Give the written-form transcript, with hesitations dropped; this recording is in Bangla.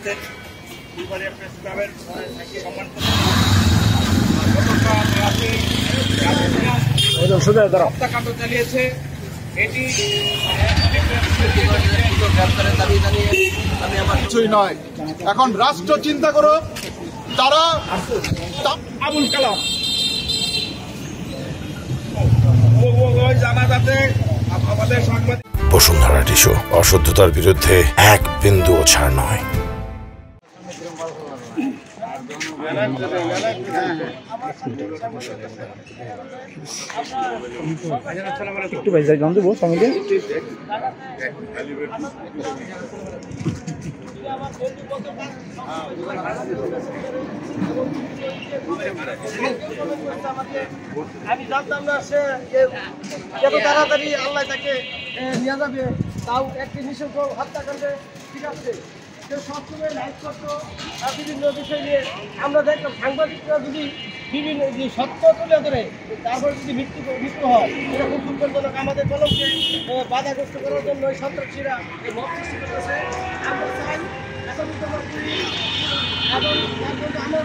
আছেন ফুলবাড়িয়া প্রেস ক্লাবের সম্মানিত হত্যাকাণ্ড চালিয়েছে। এটি কিছুই নয়। এখন রাষ্ট্র চিন্তা করো, তারা আবুল কালাম জানাজাতে আমাদের সাংবাদিক বসুন্ধরা টিস্যু অশুদ্ধতার বিরুদ্ধে এক বিন্দুও ছাড় নয়। একটু ভাই যাই গান দেবো সঙ্গে আমি জানতাম না সে এত তাড়াতাড়ি আল্লাহ তাকে নিয়ে যাবে, তাও একটি নিঃশঙ্ক হত্যাকাণ্ডে ঠিক আছে। কেউ সবসময় লাইভ করতো বিভিন্ন বিষয় নিয়ে আমরা দেখলাম সাংবাদিকরা যদি বিভিন্ন সত্য তুলে ধরে তারপরে যদি মৃত্যু হয়, এটা খুব দুঃখজনক। আমাদের কলমকে বাধাগ্রস্ত করার জন্য ওই সন্ত্রাসীরা এই মত সৃষ্টি করতেছে। আমরা চাই এখন এবং আমার